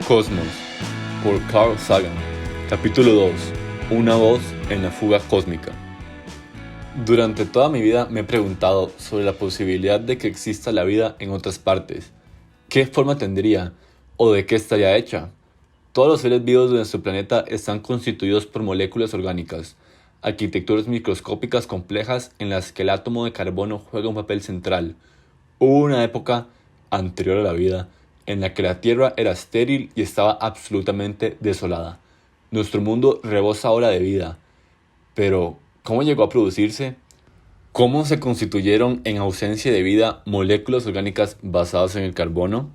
Cosmos, por Carl Sagan. Capítulo 2. Una voz en la fuga cósmica. Durante toda mi vida me he preguntado sobre la posibilidad de que exista la vida en otras partes. ¿Qué forma tendría? ¿O de qué estaría hecha? Todos los seres vivos de nuestro planeta están constituidos por moléculas orgánicas, arquitecturas microscópicas complejas en las que el átomo de carbono juega un papel central. Hubo una época anterior a la vida en la que la Tierra era estéril y estaba absolutamente desolada. Nuestro mundo rebosa ahora de vida. Pero, ¿cómo llegó a producirse? ¿Cómo se constituyeron en ausencia de vida moléculas orgánicas basadas en el carbono?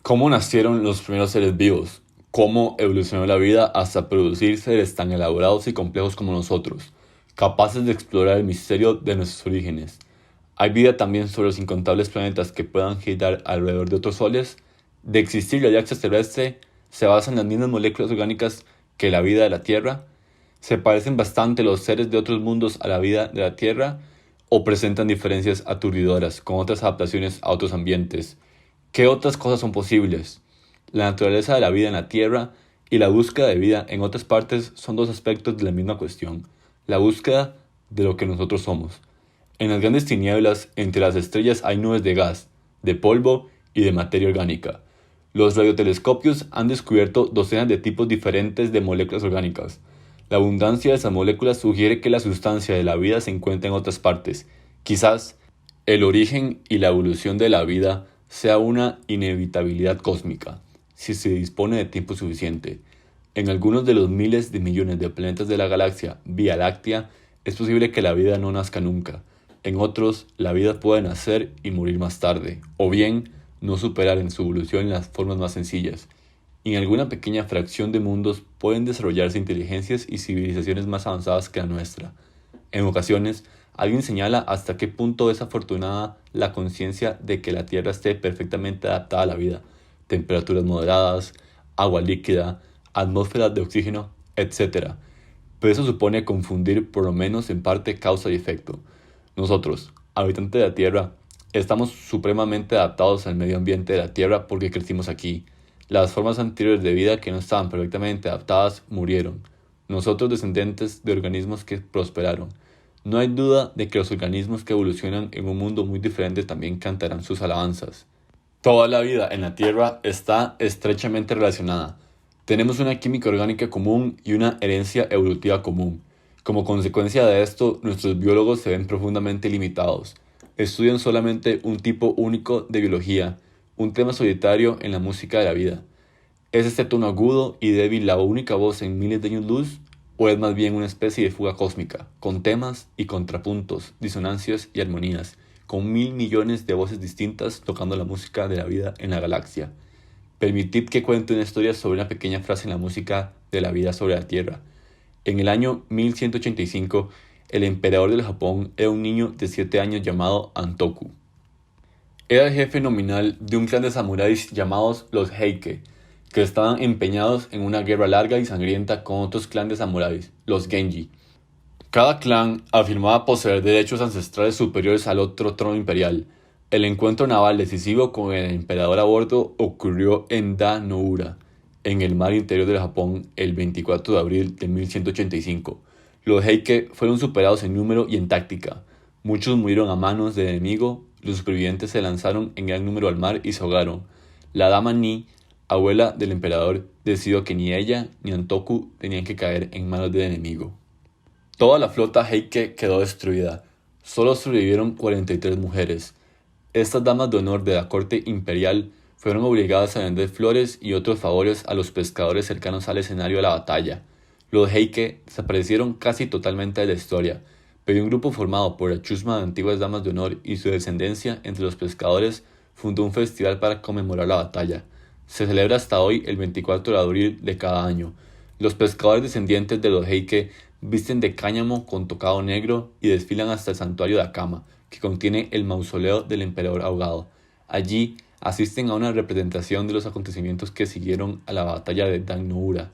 ¿Cómo nacieron los primeros seres vivos? ¿Cómo evolucionó la vida hasta producir seres tan elaborados y complejos como nosotros, capaces de explorar el misterio de nuestros orígenes? ¿Hay vida también sobre los incontables planetas que puedan girar alrededor de otros soles? De existir la vida extraterrestre, ¿se basa en las mismas moléculas orgánicas que la vida de la Tierra? ¿Se parecen bastante los seres de otros mundos a la vida de la Tierra? ¿O presentan diferencias aturdidoras con otras adaptaciones a otros ambientes? ¿Qué otras cosas son posibles? La naturaleza de la vida en la Tierra y la búsqueda de vida en otras partes son dos aspectos de la misma cuestión, la búsqueda de lo que nosotros somos. En las grandes tinieblas, entre las estrellas hay nubes de gas, de polvo y de materia orgánica. Los radiotelescopios han descubierto docenas de tipos diferentes de moléculas orgánicas. La abundancia de esas moléculas sugiere que la sustancia de la vida se encuentra en otras partes. Quizás el origen y la evolución de la vida sea una inevitabilidad cósmica, si se dispone de tiempo suficiente. En algunos de los miles de millones de planetas de la galaxia Vía Láctea es posible que la vida no nazca nunca. En otros, la vida puede nacer y morir más tarde, o bien no superar en su evolución en las formas más sencillas. Y en alguna pequeña fracción de mundos pueden desarrollarse inteligencias y civilizaciones más avanzadas que la nuestra. En ocasiones, alguien señala hasta qué punto es afortunada la conciencia de que la Tierra esté perfectamente adaptada a la vida. Temperaturas moderadas, agua líquida, atmósfera de oxígeno, etc. Pero eso supone confundir por lo menos en parte causa y efecto. Nosotros, habitantes de la Tierra, estamos supremamente adaptados al medio ambiente de la Tierra porque crecimos aquí. Las formas anteriores de vida que no estaban perfectamente adaptadas murieron. Nosotros descendientes de organismos que prosperaron. No hay duda de que los organismos que evolucionan en un mundo muy diferente también cantarán sus alabanzas. Toda la vida en la Tierra está estrechamente relacionada. Tenemos una química orgánica común y una herencia evolutiva común. Como consecuencia de esto, nuestros biólogos se ven profundamente limitados. Estudian solamente un tipo único de biología, un tema solitario en la música de la vida. ¿Es este tono agudo y débil la única voz en miles de años luz? ¿O es más bien una especie de fuga cósmica, con temas y contrapuntos, disonancias y armonías, con 1.000 millones de voces distintas tocando la música de la vida en la galaxia? Permitid que cuente una historia sobre una pequeña frase en la música de la vida sobre la Tierra. En el año 1185, el emperador del Japón era un niño de 7 años llamado Antoku. Era el jefe nominal de un clan de samuráis llamados los Heike, que estaban empeñados en una guerra larga y sangrienta con otros clanes de samuráis, los Genji. Cada clan afirmaba poseer derechos ancestrales superiores al otro trono imperial. El encuentro naval decisivo con el emperador a bordo ocurrió en Da-Noura, en el mar interior del Japón, el 24 de abril de 1185. Los Heike fueron superados en número y en táctica. Muchos murieron a manos del enemigo, los supervivientes se lanzaron en gran número al mar y se ahogaron. La dama Ni, abuela del emperador, decidió que ni ella ni Antoku tenían que caer en manos del enemigo. Toda la flota Heike quedó destruida. Solo sobrevivieron 43 mujeres. Estas damas de honor de la corte imperial fueron obligadas a vender flores y otros favores a los pescadores cercanos al escenario de la batalla. Los Heike desaparecieron casi totalmente de la historia, pero un grupo formado por la chusma de antiguas damas de honor y su descendencia entre los pescadores fundó un festival para conmemorar la batalla. Se celebra hasta hoy el 24 de abril de cada año. Los pescadores descendientes de los Heike visten de cáñamo con tocado negro y desfilan hasta el santuario de Akama, que contiene el mausoleo del emperador ahogado. Allí asisten a una representación de los acontecimientos que siguieron a la batalla de Dan-Noura.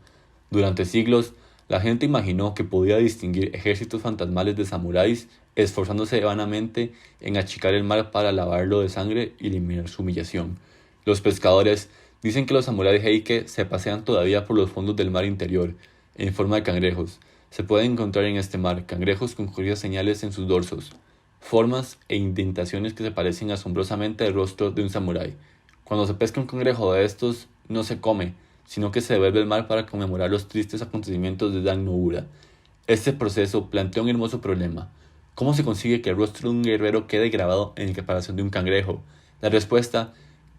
Durante siglos, la gente imaginó que podía distinguir ejércitos fantasmales de samuráis esforzándose vanamente en achicar el mar para lavarlo de sangre y eliminar su humillación. Los pescadores Dicen que los samuráis Heike se pasean todavía por los fondos del mar interior, en forma de cangrejos. Se pueden encontrar en este mar cangrejos con curiosas señales en sus dorsos, formas e indentaciones que se parecen asombrosamente al rostro de un samurái. Cuando se pesca un cangrejo de estos, no se come, sino que se devuelve al mar para conmemorar los tristes acontecimientos de Dan no Ura. Este proceso plantea un hermoso problema. ¿Cómo se consigue que el rostro de un guerrero quede grabado en el caparazón de un cangrejo? La respuesta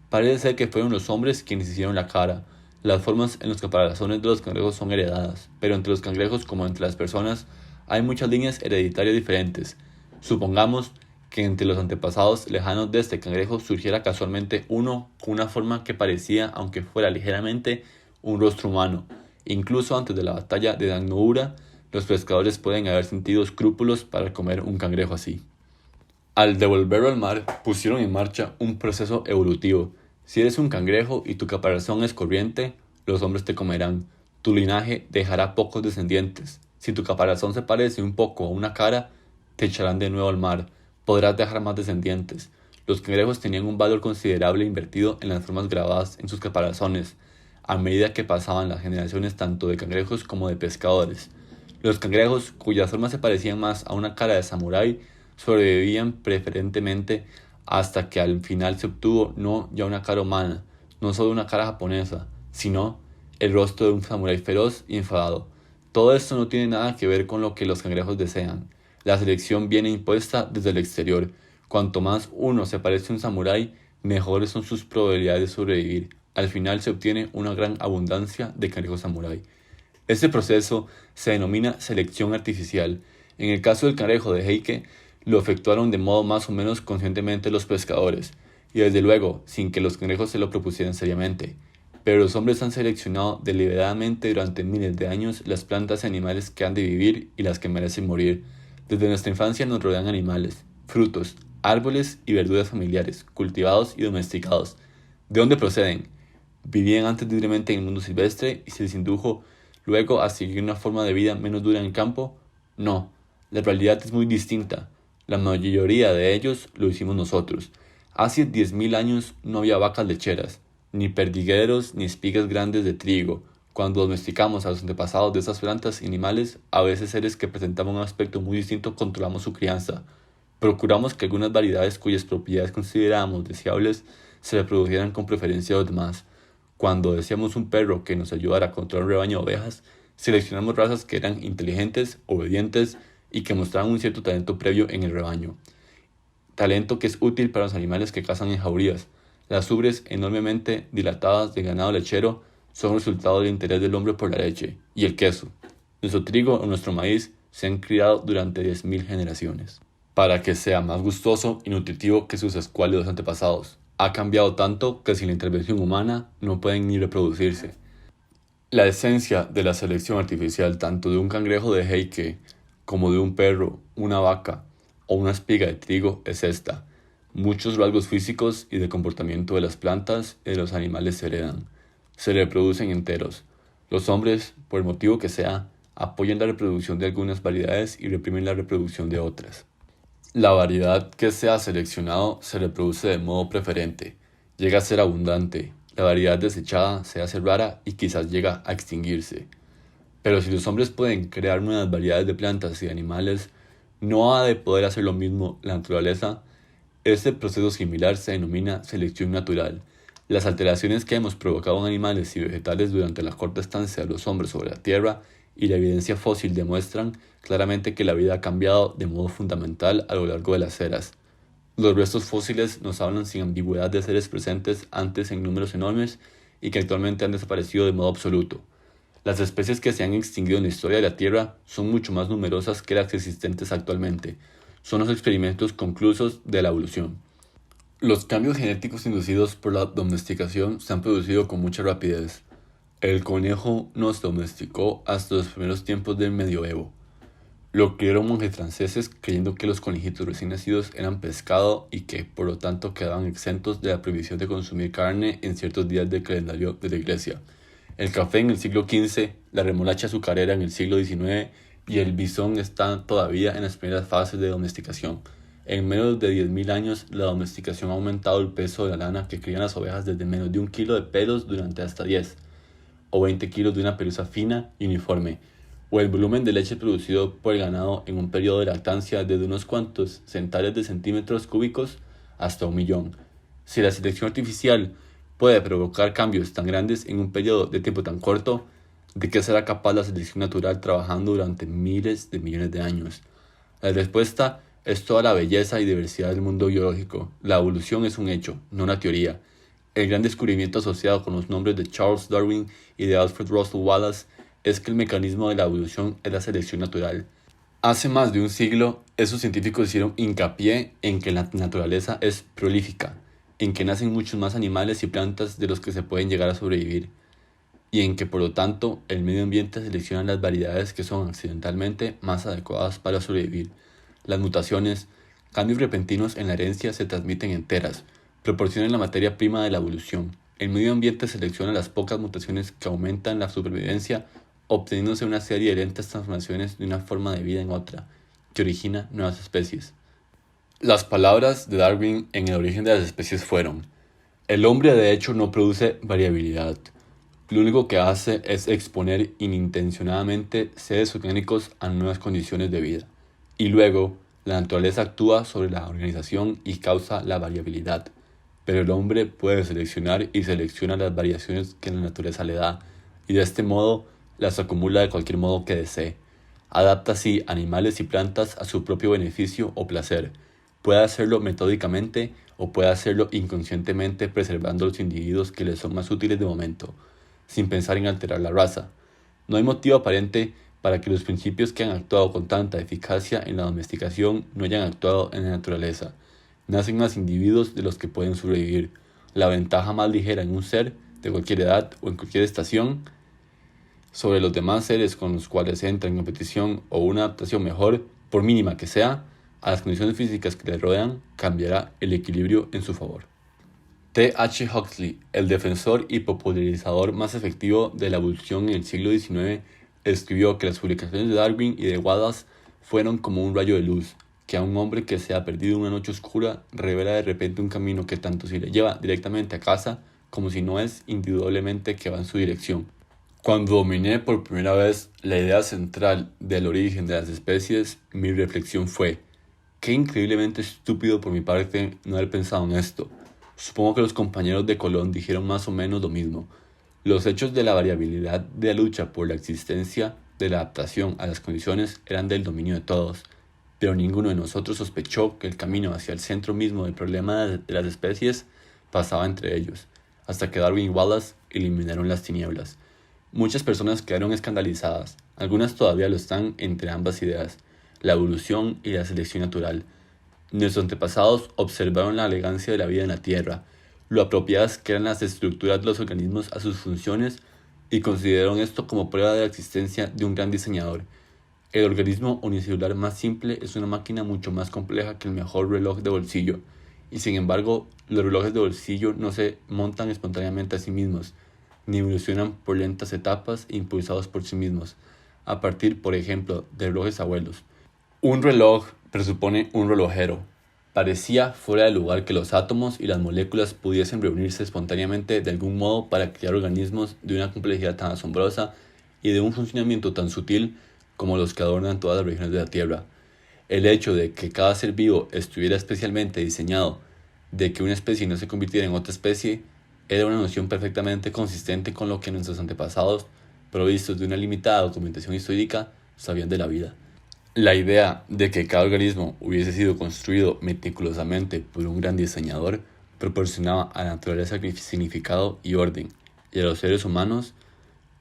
parece ser que fueron los hombres quienes hicieron la cara. Las formas en los caparazones de los cangrejos son heredadas, pero entre los cangrejos como entre las personas hay muchas líneas hereditarias diferentes. Supongamos que entre los antepasados lejanos de este cangrejo surgiera casualmente uno con una forma que parecía, aunque fuera ligeramente, un rostro humano. Incluso antes de la batalla de Dan no Ura, los pescadores pueden haber sentido escrúpulos para comer un cangrejo así. Al devolverlo al mar, pusieron en marcha un proceso evolutivo. Si eres un cangrejo y tu caparazón es corriente, los hombres te comerán. Tu linaje dejará pocos descendientes. Si tu caparazón se parece un poco a una cara, te echarán de nuevo al mar. Podrás dejar más descendientes. Los cangrejos tenían un valor considerable invertido en las formas grabadas en sus caparazones, a medida que pasaban las generaciones tanto de cangrejos como de pescadores. Los cangrejos, cuyas formas se parecían más a una cara de samurái, sobrevivían preferentemente hasta que al final se obtuvo no ya una cara humana, no solo una cara japonesa, sino el rostro de un samurái feroz y enfadado. Todo esto no tiene nada que ver con lo que los cangrejos desean. La selección viene impuesta desde el exterior. Cuanto más uno se parece a un samurái, mejores son sus probabilidades de sobrevivir. Al final se obtiene una gran abundancia de cangrejos samurái. Este proceso se denomina selección artificial. En el caso del cangrejo de Heike, lo efectuaron de modo más o menos conscientemente los pescadores, y desde luego sin que los cangrejos se lo propusieran seriamente. Pero los hombres han seleccionado deliberadamente durante miles de años las plantas y animales que han de vivir y las que merecen morir. Desde nuestra infancia nos rodean animales, frutos, árboles y verduras familiares, cultivados y domesticados. ¿De dónde proceden? ¿Vivían antes libremente en el mundo silvestre y se les indujo luego a seguir una forma de vida menos dura en el campo? No, la realidad es muy distinta. La mayoría de ellos lo hicimos nosotros. Hace 10.000 años no había vacas lecheras, ni perdigueros, ni espigas grandes de trigo. Cuando domesticamos a los antepasados de esas plantas y animales, a veces seres que presentaban un aspecto muy distinto controlamos su crianza. Procuramos que algunas variedades cuyas propiedades considerábamos deseables se reprodujeran con preferencia a los demás. Cuando deseamos un perro que nos ayudara a controlar un rebaño de ovejas, seleccionamos razas que eran inteligentes, obedientes y que mostraban un cierto talento previo en el rebaño. Talento que es útil para los animales que cazan en jaurías. Las ubres enormemente dilatadas de ganado lechero son resultado del interés del hombre por la leche y el queso. Nuestro trigo o nuestro maíz se han criado durante 10.000 generaciones para que sea más gustoso y nutritivo que sus escuálidos antepasados. Ha cambiado tanto que sin la intervención humana no pueden ni reproducirse. La esencia de la selección artificial tanto de un cangrejo de Heike como de un perro, una vaca o una espiga de trigo es esta. Muchos rasgos físicos y de comportamiento de las plantas y de los animales se heredan. Se reproducen enteros. Los hombres, por el motivo que sea, apoyan la reproducción de algunas variedades y reprimen la reproducción de otras. La variedad que se ha seleccionado se reproduce de modo preferente, llega a ser abundante, la variedad desechada se hace rara y quizás llega a extinguirse. Pero si los hombres pueden crear nuevas variedades de plantas y de animales, ¿no ha de poder hacer lo mismo la naturaleza? Este proceso similar se denomina selección natural. Las alteraciones que hemos provocado en animales y vegetales durante la corta estancia de los hombres sobre la Tierra y la evidencia fósil demuestran claramente que la vida ha cambiado de modo fundamental a lo largo de las eras. Los restos fósiles nos hablan sin ambigüedad de seres presentes antes en números enormes y que actualmente han desaparecido de modo absoluto. Las especies que se han extinguido en la historia de la Tierra son mucho más numerosas que las existentes actualmente. Son los experimentos conclusos de la evolución. Los cambios genéticos inducidos por la domesticación se han producido con mucha rapidez. El conejo no se domesticó hasta los primeros tiempos del medioevo. Lo criaron monjes franceses creyendo que los conejitos recién nacidos eran pescado y que, por lo tanto, quedaban exentos de la prohibición de consumir carne en ciertos días del calendario de la iglesia. El café en el siglo XV, la remolacha azucarera en el siglo XIX y el bisón están todavía en las primeras fases de domesticación. En menos de 10.000 años, la domesticación ha aumentado el peso de la lana que crían las ovejas desde menos de 1 kilo de pelos durante hasta 10 o 20 kilos de una pelusa fina y uniforme, o el volumen de leche producido por el ganado en un periodo de lactancia desde unos cuantos centenares de centímetros cúbicos hasta 1 millón. Si la selección artificial puede provocar cambios tan grandes en un periodo de tiempo tan corto, ¿de qué será capaz la selección natural trabajando durante miles de millones de años? La respuesta es toda la belleza y diversidad del mundo biológico. La evolución es un hecho, no una teoría. El gran descubrimiento asociado con los nombres de Charles Darwin y de Alfred Russel Wallace es que el mecanismo de la evolución es la selección natural. Hace más de un siglo, esos científicos hicieron hincapié en que la naturaleza es prolífica, en que nacen muchos más animales y plantas de los que se pueden llegar a sobrevivir, y en que por lo tanto el medio ambiente selecciona las variedades que son accidentalmente más adecuadas para sobrevivir. Las mutaciones, cambios repentinos en la herencia se transmiten enteras, proporcionan la materia prima de la evolución. El medio ambiente selecciona las pocas mutaciones que aumentan la supervivencia, obteniéndose una serie de lentas transformaciones de una forma de vida en otra, que origina nuevas especies. Las palabras de Darwin en el origen de las especies fueron: el hombre de hecho no produce variabilidad. Lo único que hace es exponer inintencionadamente seres orgánicos a nuevas condiciones de vida. Y luego, la naturaleza actúa sobre la organización y causa la variabilidad. Pero el hombre puede seleccionar y selecciona las variaciones que la naturaleza le da, y de este modo las acumula de cualquier modo que desee. Adapta así animales y plantas a su propio beneficio o placer. Puede hacerlo metódicamente o puede hacerlo inconscientemente, preservando los individuos que le son más útiles de momento, sin pensar en alterar la raza. No hay motivo aparente para que los principios que han actuado con tanta eficacia en la domesticación no hayan actuado en la naturaleza. Nacen más individuos de los que pueden sobrevivir. La ventaja más ligera en un ser, de cualquier edad o en cualquier estación, sobre los demás seres con los cuales entra en competición o una adaptación mejor, por mínima que sea, a las condiciones físicas que le rodean, cambiará el equilibrio en su favor. T. H. Huxley, el defensor y popularizador más efectivo de la evolución en el siglo XIX, escribió que las publicaciones de Darwin y de Wallace fueron como un rayo de luz, que a un hombre que se ha perdido en una noche oscura revela de repente un camino que tanto si le lleva directamente a casa como si no es indudablemente que va en su dirección. Cuando dominé por primera vez la idea central del origen de las especies, mi reflexión fue: qué increíblemente estúpido por mi parte no haber pensado en esto. Supongo que los compañeros de Colón dijeron más o menos lo mismo. Los hechos de la variabilidad de la lucha por la existencia de la adaptación a las condiciones eran del dominio de todos, pero ninguno de nosotros sospechó que el camino hacia el centro mismo del problema de las especies pasaba entre ellos, hasta que Darwin y Wallace eliminaron las tinieblas. Muchas personas quedaron escandalizadas, algunas todavía lo están entre ambas ideas, la evolución y la selección natural. Nuestros antepasados observaron la elegancia de la vida en la Tierra, lo apropiadas que eran las estructuras de los organismos a sus funciones, y consideraron esto como prueba de la existencia de un gran diseñador. El organismo unicelular más simple es una máquina mucho más compleja que el mejor reloj de bolsillo, y sin embargo, los relojes de bolsillo no se montan espontáneamente a sí mismos, ni evolucionan por lentas etapas impulsados por sí mismos, a partir, por ejemplo, de relojes abuelos. Un reloj presupone un relojero. Parecía fuera de lugar que los átomos y las moléculas pudiesen reunirse espontáneamente de algún modo para crear organismos de una complejidad tan asombrosa y de un funcionamiento tan sutil como los que adornan todas las regiones de la Tierra. El hecho de que cada ser vivo estuviera especialmente diseñado, de que una especie no se convirtiera en otra especie, era una noción perfectamente consistente con lo que nuestros antepasados, provistos de una limitada documentación histórica, sabían de la vida. La idea de que cada organismo hubiese sido construido meticulosamente por un gran diseñador proporcionaba a la naturaleza significado y orden, y a los seres humanos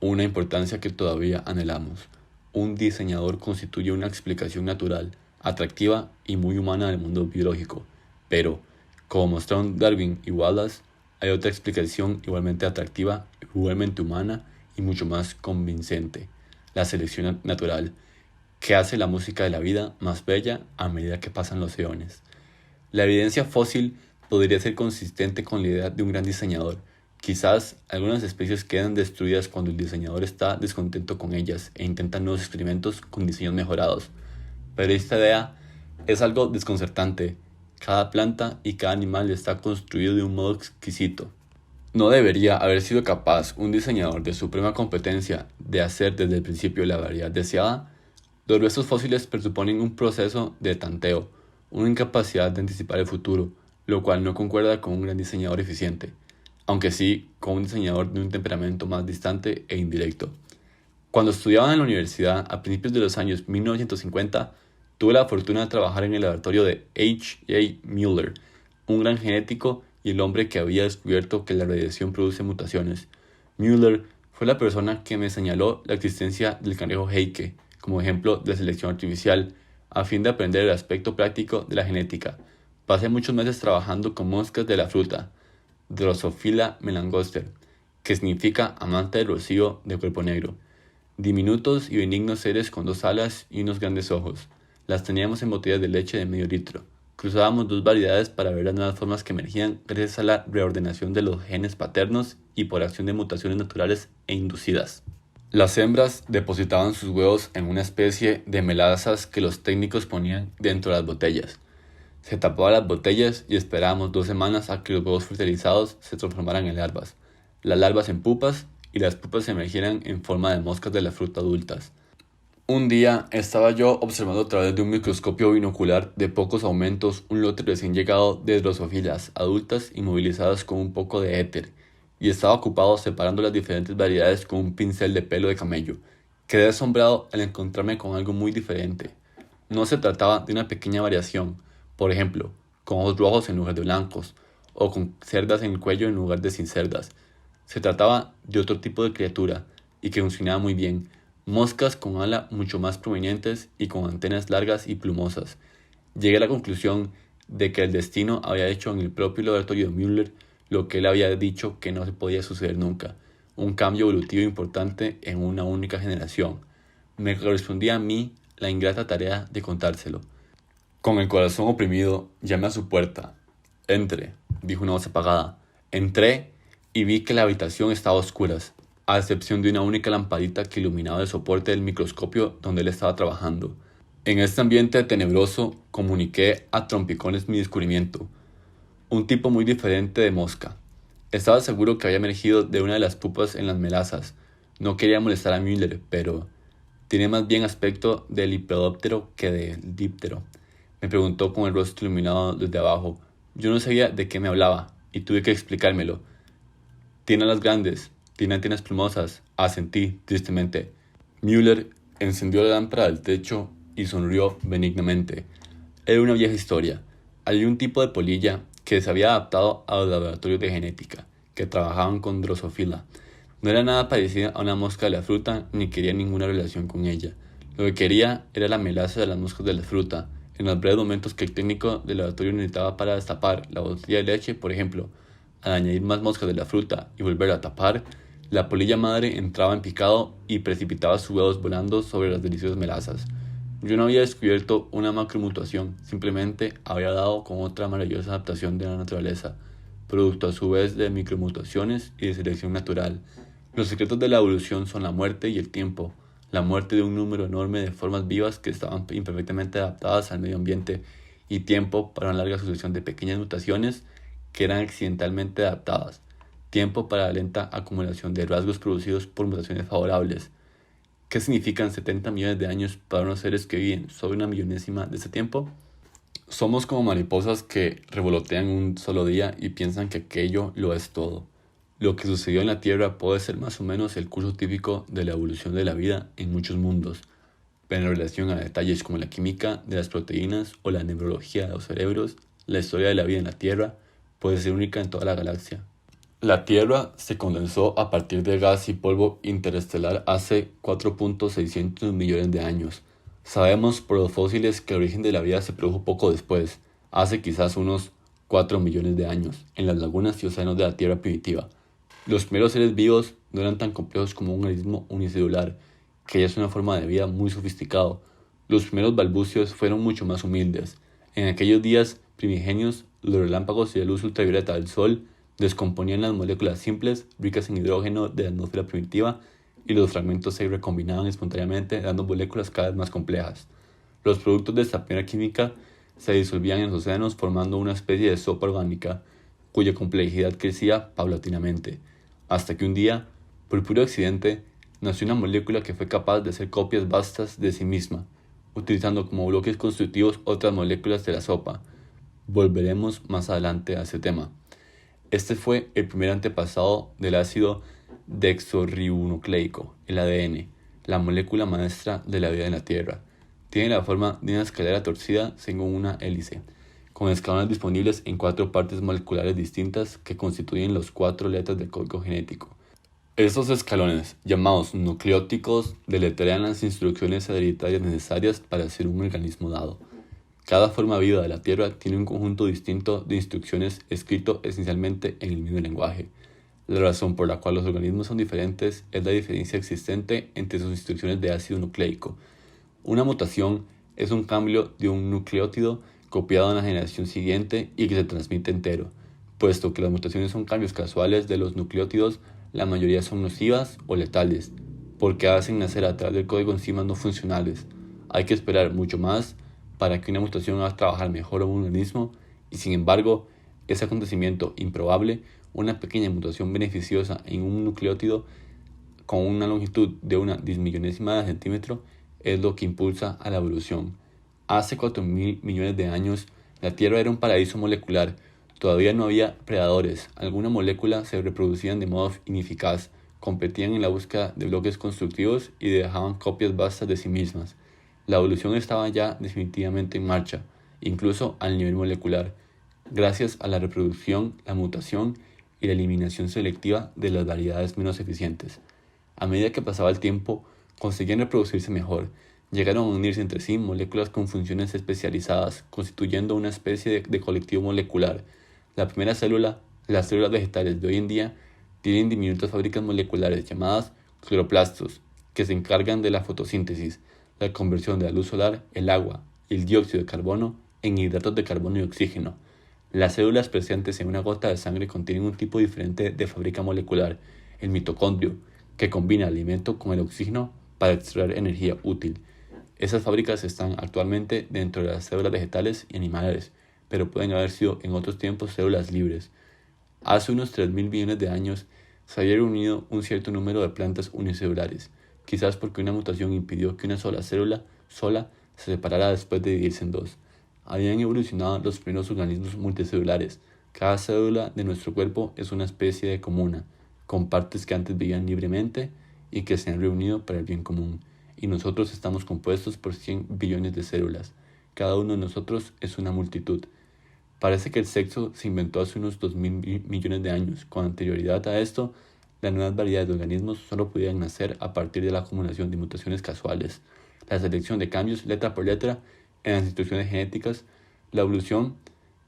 una importancia que todavía anhelamos. Un diseñador constituye una explicación natural, atractiva y muy humana del mundo biológico, pero, como mostraron Darwin y Wallace, hay otra explicación igualmente atractiva, igualmente humana y mucho más convincente: la selección natural, que hace la música de la vida más bella a medida que pasan los eones. La evidencia fósil podría ser consistente con la idea de un gran diseñador. Quizás algunas especies quedan destruidas cuando el diseñador está descontento con ellas e intenta nuevos experimentos con diseños mejorados. Pero esta idea Es algo desconcertante. Cada planta y cada animal está construido de un modo exquisito. ¿No debería haber sido capaz un diseñador de suprema competencia de hacer desde el principio la variedad deseada? Los restos fósiles presuponen un proceso de tanteo, una incapacidad de anticipar el futuro, lo cual no concuerda con un gran diseñador eficiente, aunque sí con un diseñador de un temperamento más distante e indirecto. Cuando estudiaba en la universidad a principios de los años 1950, tuve la fortuna de trabajar en el laboratorio de H. J. Mueller, un gran genético y el hombre que había descubierto que la radiación produce mutaciones. Mueller fue la persona que me señaló la existencia del cangrejo Heike como ejemplo de selección artificial, a fin de aprender el aspecto práctico de la genética. Pasé muchos meses trabajando con moscas de la fruta, Drosophila melanogaster, que significa amante del rocío de cuerpo negro. Diminutos y benignos seres con dos alas y unos grandes ojos. Las teníamos en botellas de leche de medio litro. Cruzábamos dos variedades para ver las nuevas formas que emergían gracias a la reordenación de los genes paternos y por acción de mutaciones naturales e inducidas. Las hembras depositaban sus huevos en una especie de melazas que los técnicos ponían dentro de las botellas. Se tapaban las botellas y esperábamos 2 semanas a que los huevos fertilizados se transformaran en larvas, las larvas en pupas y las pupas emergieran en forma de moscas de la fruta adultas. Un día estaba yo observando a través de un microscopio binocular de pocos aumentos un lote recién llegado de drosofilas adultas inmovilizadas con un poco de éter, y estaba ocupado separando las diferentes variedades con un pincel de pelo de camello. Quedé asombrado al encontrarme con algo muy diferente. No se trataba de una pequeña variación, por ejemplo, con ojos rojos en lugar de blancos, o con cerdas en el cuello en lugar de sin cerdas. Se trataba de otro tipo de criatura, y que funcionaba muy bien. Moscas con alas mucho más prominentes y con antenas largas y plumosas. Llegué a la conclusión de que el destino había hecho en el propio laboratorio de Müller lo que él había dicho que no se podía suceder nunca, un cambio evolutivo importante en una única generación. Me correspondía a mí la ingrata tarea de contárselo. Con el corazón oprimido, llamé a su puerta. Entre, dijo una voz apagada. Entré y vi que la habitación estaba a oscuras, a excepción de una única lamparita que iluminaba el soporte del microscopio donde él estaba trabajando. En este ambiente tenebroso comuniqué a trompicones mi descubrimiento. Un tipo muy diferente de mosca. Estaba seguro que había emergido de una de las pupas en las melazas. No quería molestar a Müller, pero tiene más bien aspecto de lepidóptero que de díptero. Me preguntó con el rostro iluminado desde abajo. Yo no sabía de qué me hablaba y tuve que explicármelo. Tiene alas grandes, tiene antenas plumosas, asentí tristemente. Müller encendió la lámpara del techo y sonrió benignamente. Era una vieja historia. Había un tipo de polilla que se había adaptado a los laboratorios de genética, que trabajaban con Drosophila. No era nada parecida a una mosca de la fruta, ni quería ninguna relación con ella. Lo que quería era la melaza de las moscas de la fruta. En los breves momentos que el técnico del laboratorio necesitaba para destapar la botella de leche, por ejemplo, al añadir más moscas de la fruta y volverla a tapar, la polilla madre entraba en picado y precipitaba sus huevos volando sobre las deliciosas melazas. Yo no había descubierto una macromutación, simplemente había dado con otra maravillosa adaptación de la naturaleza, producto a su vez de micromutaciones y de selección natural. Los secretos de la evolución son la muerte y el tiempo, la muerte de un número enorme de formas vivas que estaban imperfectamente adaptadas al medio ambiente, y tiempo para una larga sucesión de pequeñas mutaciones que eran accidentalmente adaptadas, tiempo para la lenta acumulación de rasgos producidos por mutaciones favorables. ¿Qué significan 70 millones de años para unos seres que viven sobre una millonésima de ese tiempo? Somos como mariposas que revolotean un solo día y piensan que aquello lo es todo. Lo que sucedió en la Tierra puede ser más o menos el curso típico de la evolución de la vida en muchos mundos, pero en relación a detalles como la química de las proteínas o la neurología de los cerebros, la historia de la vida en la Tierra puede ser única en toda la galaxia. La Tierra se condensó a partir de gas y polvo interestelar hace 4.600 millones de años. Sabemos por los fósiles que el origen de la vida se produjo poco después, hace quizás unos 4 millones de años, en las lagunas y océanos de la Tierra primitiva. Los primeros seres vivos no eran tan complejos como un organismo unicelular, que ya es una forma de vida muy sofisticado. Los primeros balbucios fueron mucho más humildes. En aquellos días primigenios, los relámpagos y la luz ultravioleta del Sol descomponían las moléculas simples, ricas en hidrógeno de la atmósfera primitiva, y los fragmentos se recombinaban espontáneamente, dando moléculas cada vez más complejas. Los productos de esta primera química se disolvían en los océanos formando una especie de sopa orgánica, cuya complejidad crecía paulatinamente, hasta que un día, por puro accidente, nació una molécula que fue capaz de hacer copias vastas de sí misma, utilizando como bloques constitutivos otras moléculas de la sopa. Volveremos más adelante a ese tema. Este fue el primer antepasado del ácido desoxirribonucleico, el ADN, la molécula maestra de la vida en la Tierra. Tiene la forma de una escalera torcida según una hélice, con escalones disponibles en 4 partes moleculares distintas que constituyen las 4 letras del código genético. Estos escalones, llamados nucleótidos, deletrean las instrucciones hereditarias necesarias para ser un organismo dado. Cada forma viva de la Tierra tiene un conjunto distinto de instrucciones escrito esencialmente en el mismo lenguaje. La razón por la cual los organismos son diferentes es la diferencia existente entre sus instrucciones de ácido nucleico. Una mutación es un cambio de un nucleótido copiado en la generación siguiente y que se transmite entero. Puesto que las mutaciones son cambios casuales de los nucleótidos, la mayoría son nocivas o letales, porque hacen nacer a través del código enzimas no funcionales. Hay que esperar mucho más para que una mutación haga trabajar mejor a un organismo, y sin embargo, ese acontecimiento improbable, una pequeña mutación beneficiosa en un nucleótido con una longitud de una dismillonésima de centímetro, es lo que impulsa a la evolución. Hace 4.000 millones de años, la Tierra era un paraíso molecular. Todavía no había predadores. Algunas moléculas se reproducían de modo ineficaz, competían en la búsqueda de bloques constructivos y dejaban copias vastas de sí mismas. La evolución estaba ya definitivamente en marcha, incluso al nivel molecular, gracias a la reproducción, la mutación y la eliminación selectiva de las variedades menos eficientes. A medida que pasaba el tiempo, conseguían reproducirse mejor. Llegaron a unirse entre sí moléculas con funciones especializadas, constituyendo una especie de colectivo molecular. La primera célula, las células vegetales de hoy en día, tienen diminutas fábricas moleculares llamadas cloroplastos, que se encargan de la fotosíntesis, la conversión de la luz solar, el agua y el dióxido de carbono en hidratos de carbono y oxígeno. Las células presentes en una gota de sangre contienen un tipo diferente de fábrica molecular, el mitocondrio, que combina el alimento con el oxígeno para extraer energía útil. Esas fábricas están actualmente dentro de las células vegetales y animales, pero pueden haber sido en otros tiempos células libres. Hace unos 3.000 millones de años se había reunido un cierto número de plantas unicelulares, quizás porque una mutación impidió que una sola célula sola se separara después de dividirse en dos. Habían evolucionado los primeros organismos multicelulares. Cada célula de nuestro cuerpo es una especie de comuna, con partes que antes vivían libremente y que se han reunido para el bien común. Y nosotros estamos compuestos por 100 billones de células. Cada uno de nosotros es una multitud. Parece que el sexo se inventó hace unos 2.000 millones de años. Con anterioridad a esto, las nuevas variedades de organismos solo podían nacer a partir de la acumulación de mutaciones casuales. La selección de cambios letra por letra en las instrucciones genéticas, la evolución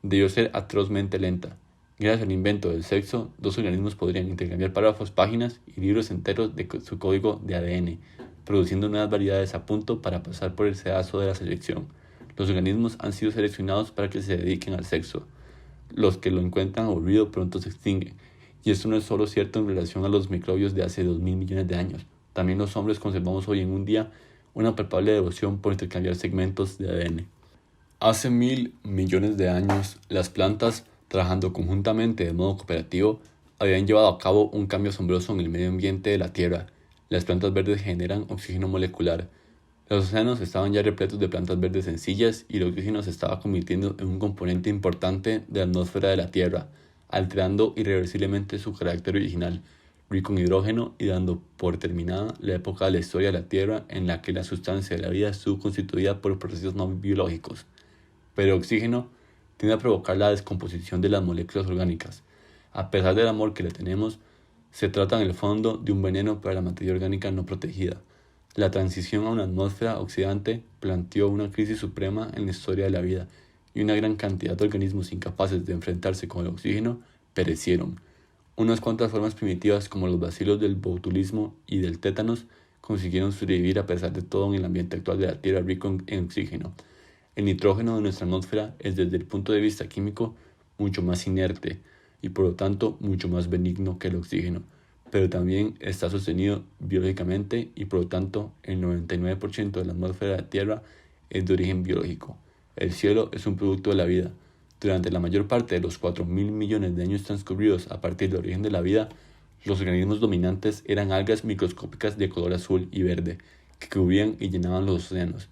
debió ser atrozmente lenta. Gracias al invento del sexo, 2 organismos podrían intercambiar párrafos, páginas y libros enteros de su código de ADN, produciendo nuevas variedades a punto para pasar por el sedazo de la selección. Los organismos han sido seleccionados para que se dediquen al sexo. Los que lo encuentran aburrido pronto se extinguen. Y esto no es solo cierto en relación a los microbios de hace 2.000 millones de años. También los hombres conservamos hoy en un día una palpable devoción por intercambiar segmentos de ADN. Hace 1.000 millones de años, las plantas, trabajando conjuntamente de modo cooperativo, habían llevado a cabo un cambio asombroso en el medio ambiente de la Tierra. Las plantas verdes generan oxígeno molecular. Los océanos estaban ya repletos de plantas verdes sencillas y el oxígeno se estaba convirtiendo en un componente importante de la atmósfera de la Tierra, alterando irreversiblemente su carácter original, rico en hidrógeno, y dando por terminada la época de la historia de la Tierra en la que la sustancia de la vida estuvo constituida por procesos no biológicos. Pero el oxígeno tiende a provocar la descomposición de las moléculas orgánicas. A pesar del amor que le tenemos, se trata en el fondo de un veneno para la materia orgánica no protegida. La transición a una atmósfera oxidante planteó una crisis suprema en la historia de la vida, y una gran cantidad de organismos incapaces de enfrentarse con el oxígeno perecieron. Unas cuantas formas primitivas como los bacilos del botulismo y del tétanos consiguieron sobrevivir a pesar de todo en el ambiente actual de la Tierra rico en oxígeno. El nitrógeno de nuestra atmósfera es desde el punto de vista químico mucho más inerte y por lo tanto mucho más benigno que el oxígeno, pero también está sostenido biológicamente y por lo tanto el 99% de la atmósfera de la Tierra es de origen biológico. El cielo es un producto de la vida. Durante la mayor parte de los 4.000 millones de años transcurridos a partir del origen de la vida, los organismos dominantes eran algas microscópicas de color azul y verde que cubrían y llenaban los océanos.